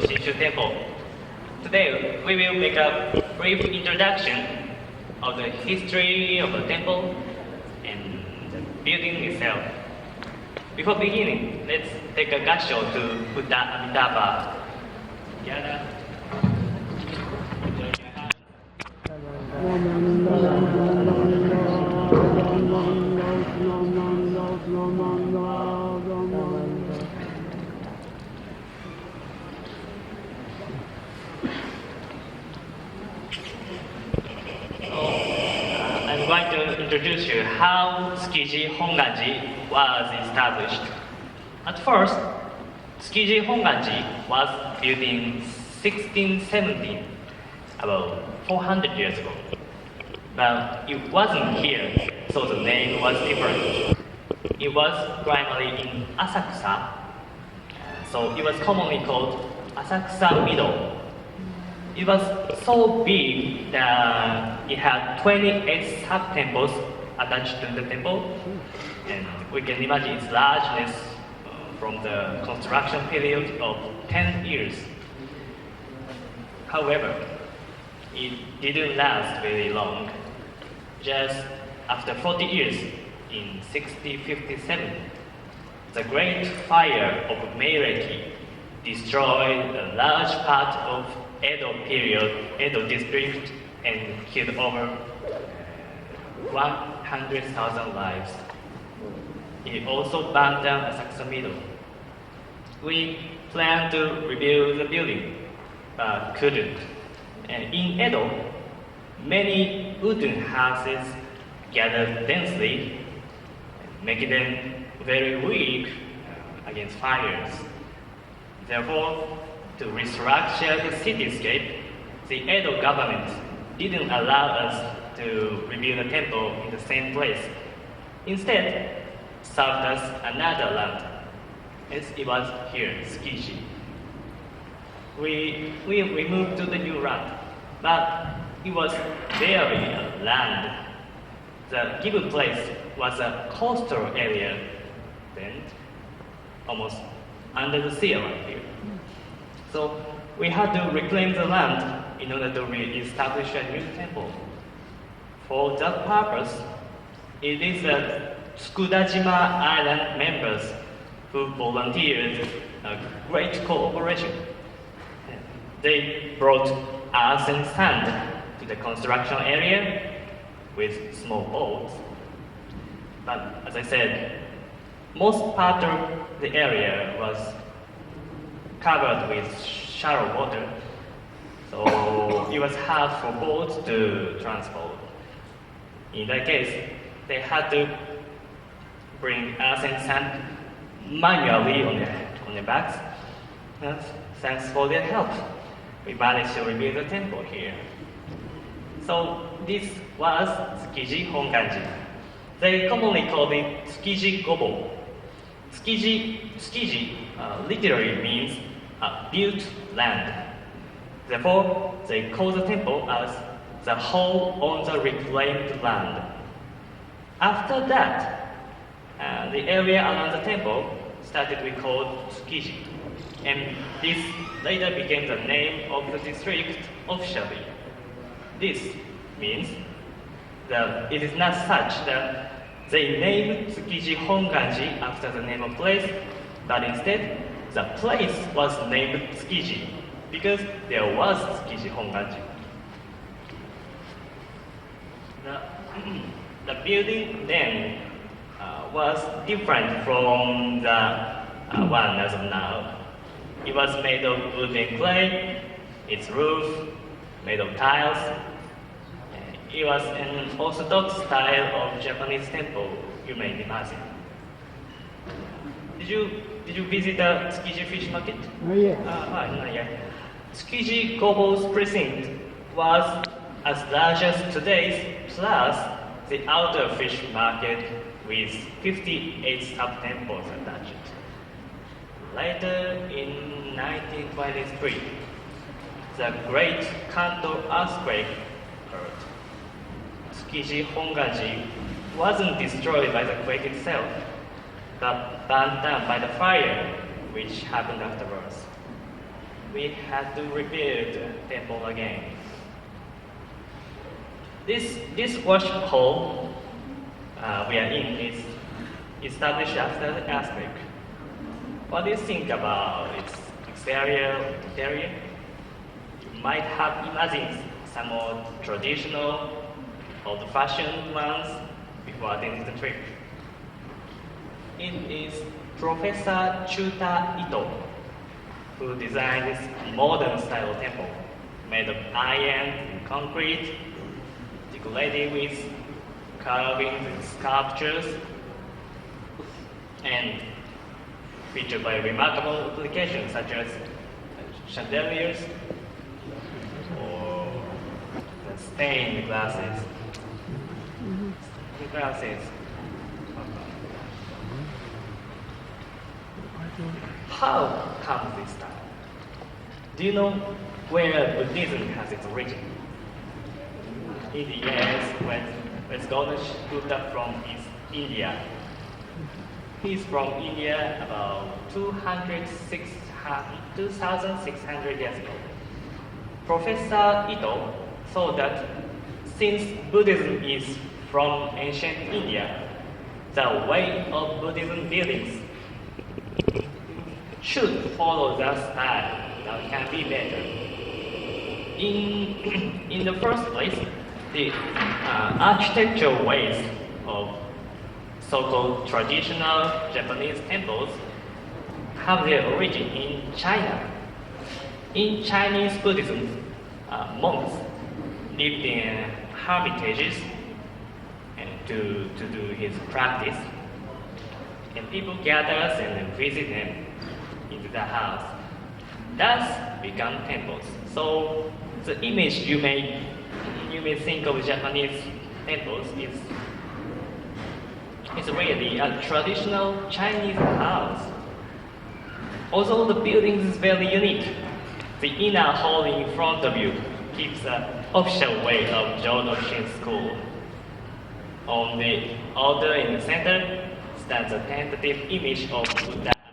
Shishu Temple. Today, we will make a brief introduction of the history of the temple and the building itself. Before beginning, let's take a gassho to Buddha Amitabha. Together. I'm going to introduce you how Tsukiji Hongwanchji was established. At first, Tsukiji Hongwanchji was built in 1617, about 400 years ago. But it wasn't here, so the name was different. It was primarily in Asakusa, so it was commonly called Asakusa Middle. It was so big that it had 28 sub-temples attached to the temple, and we can imagine its largeness from the construction period of 10 years. However, it didn't last very long. Just after 40 years, in 1657, the Great Fire of Meireki destroyed a large part of Edo district and killed over 100,000 lives. It also burned down Asakusa Middle. We planned to rebuild the building, but couldn't. And in Edo, many wooden houses gathered densely, making them very weak against fires. Therefore, to restructure the cityscape, the Edo government didn't allow us to rebuild the temple in the same place. Instead, served us another land, as it was here, Tsukiji. We moved to the new land, but it was barely a land. The given place was a coastal area, then almost under the sea around here. So we had to reclaim the land in order to re-establish a new temple. For that purpose, it is the Tsukiji Island members who volunteered a great cooperation. They brought earth and sand to the construction area with small boats. But as I said, most part of the area was covered with shallow water, so it was hard for boats to transport. In that case, they had to bring earth and sand manually on their backs. Thanks for their help. We managed to rebuild the temple here. So this was Tsukiji Hongwanchji. They commonly call it Tsukiji Gobo. Tsukiji literally means built land. Therefore, they call the temple as the home on the reclaimed land. After that, the area around the temple started to be called Tsukiji, and this later became the name of the district officially. This means that it is not such that they named Tsukiji Hongwanchji after the name of place, but instead the place was named Tsukiji because there was Tsukiji Hongwanchji. The building then was different from the one as of now. It was made of wood and clay, its roof made of tiles. It was an orthodox style of Japanese temple, you may imagine. Did you visit the Tsukiji fish market? Oh, yeah. Not yet. Tsukiji Gobo's precinct was as large as today's, plus the outer fish market with 58 sub-temples attached. Later in 1923, the Great Kanto earthquake occurred. Tsukiji Hongwanchji wasn't destroyed by the quake itself, but burned down by the fire which happened afterwards. we had to rebuild the temple again. This worship hall we are in is established after the earthquake. What do you think about its exterior or interior? You might have imagined some more traditional, old-fashioned ones before attending the trip. It is Professor Chuta Ito who designed this modern style temple made of iron and concrete, decorated with carvings and sculptures, and featured by remarkable applications such as chandeliers or the stained glasses. How comes this style? Do you know where Buddhism has its origin? In the years when Ganesh Buddha from is India. He's from India about 2,600 years ago. Professor Ito saw that since Buddhism is from ancient India, the way of Buddhism buildings should follow that style that can be better. In the first place, the architectural ways of so-called traditional Japanese temples have their origin in China. In Chinese Buddhism, monks lived in hermitages and to do his practice, and people gathered and visit them into the house. Thus become temples. So the image you may think of Japanese temples is really a traditional Chinese house. Although the building is very unique, the inner hall in front of you keeps the official way of Jodo-shin school. On the altar in the center stands a tentative image of Buddha